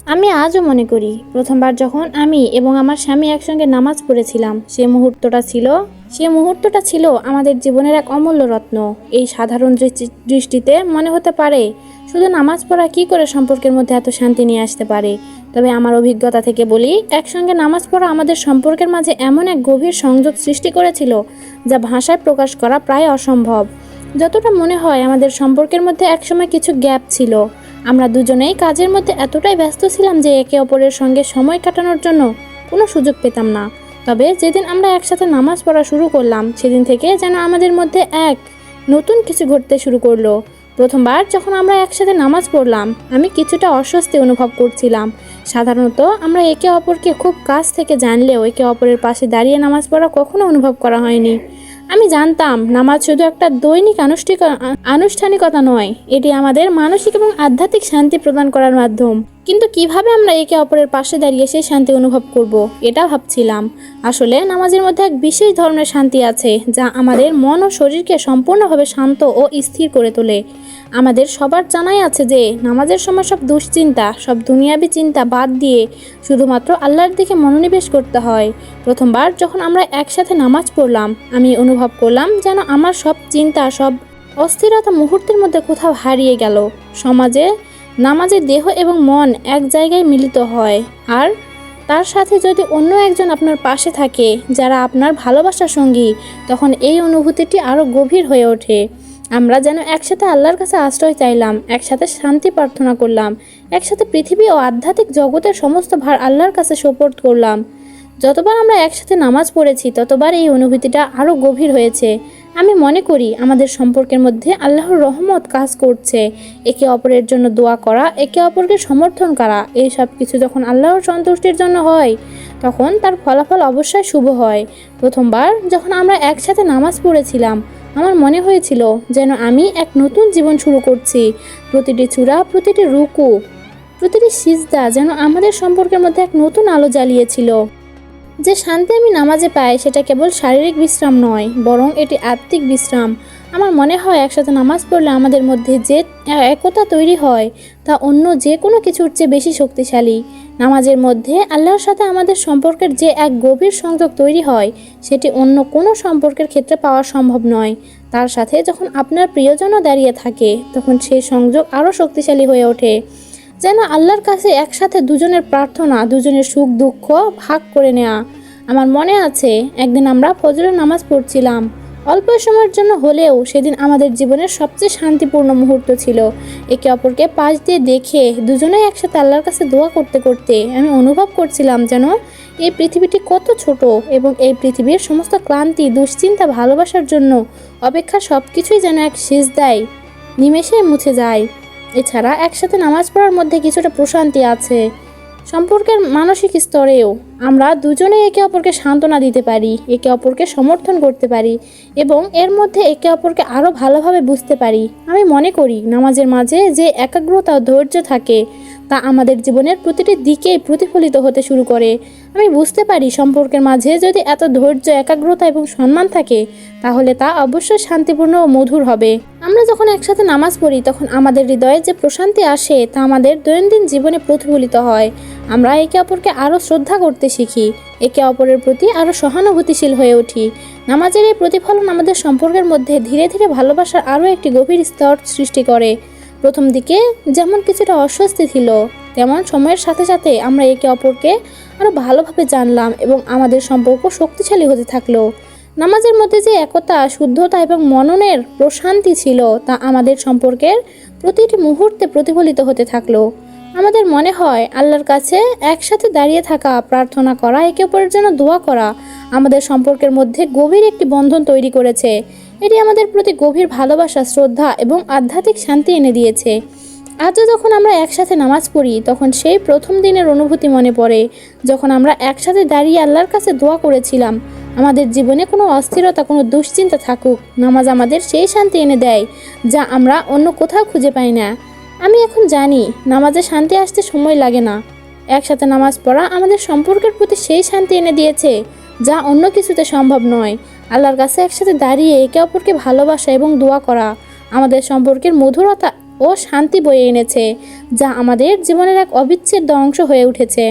আমি আজও মনে করি প্রথমবার যখন আমি এবং আমার স্বামী একসঙ্গে নামাজ পড়েছিলাম, সে মুহূর্তটা ছিল আমাদের জীবনের এক অমূল্য রত্ন। এই সাধারণ দৃষ্টিতে মনে হতে পারে শুধু নামাজ পড়া কী করে সম্পর্কের মধ্যে এত শান্তি নিয়ে আসতে পারে। তবে আমার অভিজ্ঞতা থেকে বলি, একসঙ্গে নামাজ পড়া আমাদের সম্পর্কের মাঝে এমন এক গভীর সংযোগ সৃষ্টি করেছিল যা ভাষায় প্রকাশ করা প্রায় অসম্ভব। যতটা মনে হয় আমাদের সম্পর্কের মধ্যে একসময় কিছু গ্যাপ ছিল। আমরা দুজনেই কাজের মধ্যে এতটাই ব্যস্ত ছিলাম যে একে অপরের সঙ্গে সময় কাটানোর জন্য কোনো সুযোগ পেতাম না। তবে যেদিন আমরা একসাথে নামাজ পড়া শুরু করলাম, সেদিন থেকে যেন আমাদের মধ্যে এক নতুন কিছু ঘটতে শুরু করলো। প্রথমবার যখন আমরা একসাথে নামাজ পড়লাম, আমি কিছুটা অস্বস্তি অনুভব করছিলাম। সাধারণত আমরা একে অপরকে খুব কাছ থেকে জানলেও একে অপরের পাশে দাঁড়িয়ে নামাজ পড়া কখনো অনুভব করা হয়নি। আমি জানতাম নামাজ শুধু একটা দৈনিক আনুষ্ঠানিকতা নয়, এটি আমাদের মানসিক এবং আধ্যাত্মিক শান্তি প্রদান করার মাধ্যম। কিন্তু কিভাবে আমরা একে অপরের পাশে দাঁড়িয়ে সেই শান্তি অনুভব করব, এটা ভাবছিলাম। আসলে নামাজের মধ্যে এক বিশেষ ধরনের শান্তি আছে যা আমাদের মন ও শরীরকে সম্পূর্ণভাবে শান্ত ও স্থির করে তোলে। আমাদের সবার জানাই আছে যে নামাজের সময় সব দুশ্চিন্তা, সব দুনিয়াবি চিন্তা বাদ দিয়ে শুধুমাত্র আল্লাহর দিকে মনোনিবেশ করতে হয়। প্রথমবার যখন আমরা একসাথে নামাজ পড়লাম, আমি অনুভব করলাম যেন আমার সব চিন্তা, সব অস্থিরতা মুহূর্তের মধ্যে কোথাও হারিয়ে গেল। নামাজে দেহ এবং মন এক জায়গায় মিলিত হয়, আর তার সাথে যদি অন্য একজন আপনার পাশে থাকে যারা আপনার ভালোবাসার সঙ্গী, তখন এই অনুভূতিটি আরও গভীর হয়ে ওঠে। আমরা যেন একসাথে আল্লাহর কাছে আশ্রয় চাইলাম, একসাথে শান্তি প্রার্থনা করলাম, একসাথে পৃথিবী ও আধ্যাত্মিক জগতের সমস্ত ভার আল্লাহর কাছে সোপর্দ করলাম। যতবার আমরা একসাথে নামাজ পড়েছি, ততবার এই অনুভূতিটা আরও গভীর হয়েছে। আমি মনে করি আমাদের সম্পর্কের মধ্যে আল্লাহর রহমত কাজ করছে। একে অপরের জন্য দোয়া করা, একে অপরকে সমর্থন করা, এই সব কিছু যখন আল্লাহর সন্তুষ্টির জন্য হয়, তখন তার ফলাফল অবশ্যই শুভ হয়। প্রথমবার যখন আমরা একসাথে নামাজ পড়েছিলাম, আমার মনে হয়েছিল যেন আমি এক নতুন জীবন শুরু করছি। প্রতিটি চূড়া, প্রতিটি রুকু, প্রতিটি সিজদা যেন আমাদের সম্পর্কের মধ্যে এক নতুন আলো জ্বালিয়েছিল। যে শান্তি আমি নামাজে পাই, সেটা কেবল শারীরিক বিশ্রাম নয়, বরং এটি আত্মিক বিশ্রাম। আমার মনে হয় একসাথে নামাজ পড়লে আমাদের মধ্যে যে একতা তৈরি হয়, তা অন্য যে কোনো কিছুর চেয়ে বেশি শক্তিশালী। নামাজের মধ্যে আল্লাহর সাথে আমাদের সম্পর্কের যে এক গভীর সংযোগ তৈরি হয়, সেটি অন্য কোনো সম্পর্কের ক্ষেত্রে পাওয়া সম্ভব নয়। তার সাথে যখন আপনার প্রিয়জনও দাঁড়িয়ে থাকে, তখন সেই সংযোগ আরও শক্তিশালী হয়ে ওঠে। যেন আল্লাহর কাছে একসাথে দুজনের প্রার্থনা, দুজনের সুখ দুঃখ ভাগ করে নেওয়া। আমার মনে আছে একদিন আমরা ফজরের নামাজ পড়ছিলাম, অল্প সময়ের জন্য হলেও সেদিন আমাদের জীবনের সবচেয়ে শান্তিপূর্ণ মুহূর্ত ছিল। একে অপরকে পাশ দিয়ে দেখে দুজনেই একসাথে আল্লাহর কাছে দোয়া করতে করতে আমি অনুভব করছিলাম যেন এই পৃথিবীটি কত ছোট, এবং এই পৃথিবীর সমস্ত ক্লান্তি, দুশ্চিন্তা, ভালোবাসার জন্য অপেক্ষা সব কিছুই যেন এক সিজদায় নিমেষে মুছে যায়। এছাড়া একসাথে নামাজ পড়ার মধ্যে কিছুটা প্রশান্তি আছে। সম্পর্কের মানসিক স্তরেও আমরা দুজনে একে অপরকে সান্ত্বনা দিতে পারি, একে অপরকে সমর্থন করতে পারি, এবং এর মধ্যে একে অপরকে আরও ভালোভাবে বুঝতে পারি। আমি মনে করি নামাজের মাঝে যে একাগ্রতা ও ধৈর্য থাকে, তা আমাদের জীবনের প্রতিটি দিকেই প্রতিফলিত হতে শুরু করে। আমি বুঝতে পারি সম্পর্কের মাঝে যদি এত ধৈর্য, একাগ্রতা এবং সম্মান থাকে, তাহলে তা অবশ্যই শান্তিপূর্ণ ও মধুর হবে। আমরা যখন একসাথে নামাজ পড়ি, তখন আমাদের হৃদয়ে যে প্রশান্তি আসে, তা আমাদের দৈনন্দিন জীবনে প্রতিফলিত হয়। আমরা একে অপরকে আরও শ্রদ্ধা করতে শিখি, একে অপরের প্রতি আরও সহানুভূতিশীল হয়ে উঠি। নামাজের এই প্রতিফলন আমাদের সম্পর্কের মধ্যে ধীরে ধীরে ভালোবাসার আরও একটি গভীর স্তর সৃষ্টি করে। প্রথম দিকে যেমন কিছুটা অস্বস্তি ছিল, তেমন সময়ের সাথে সাথে আমরা একে অপরকে আরও ভালোভাবে জানলাম এবং আমাদের সম্পর্ক শক্তিশালী হতে থাকলো। নামাজের মধ্যে যে একতা, শুদ্ধতা এবং মননের প্রশান্তি ছিল, তা আমাদের সম্পর্কের প্রতিটি মুহূর্তে প্রতিফলিত হতে থাকলো। আমাদের মনে হয় আল্লাহর কাছে একসাথে দাঁড়িয়ে থাকা, প্রার্থনা করা, একে অপরের জন্য দোয়া করা আমাদের সম্পর্কের মধ্যে গভীর একটি বন্ধন তৈরি করেছে। এটি আমাদের প্রতি গভীর ভালোবাসা, শ্রদ্ধা এবং আধ্যাত্মিক শান্তি এনে দিয়েছে। আজও যখন আমরা একসাথে নামাজ পড়ি, তখন সেই প্রথম দিনের অনুভূতি মনে পড়ে, যখন আমরা একসাথে দাঁড়িয়ে আল্লাহর কাছে দোয়া করেছিলাম। আমাদের জীবনে কোনো অস্থিরতা, কোনো দুশ্চিন্তা থাকুক, নামাজ আমাদের সেই শান্তি এনে দেয় যা আমরা অন্য কোথাও খুঁজে পাই না। আমি এখন জানি নামাজে শান্তি আসতে সময় লাগে না। একসাথে নামাজ পড়া আমাদের সম্পর্কের প্রতি সেই শান্তি এনে দিয়েছে যা অন্য কিছুতে সম্ভব নয়। আল্লাহর কাছে একসাথে দাঁড়িয়ে একে অপরকে ভালোবাসা এবং দোয়া করা আমাদের সম্পর্কের মধুরতা ও ও শান্তি বয়ে এনেছে, যা আমাদের জীবনের এক অবিচ্ছেদ্য অংশ হয়ে উঠেছে।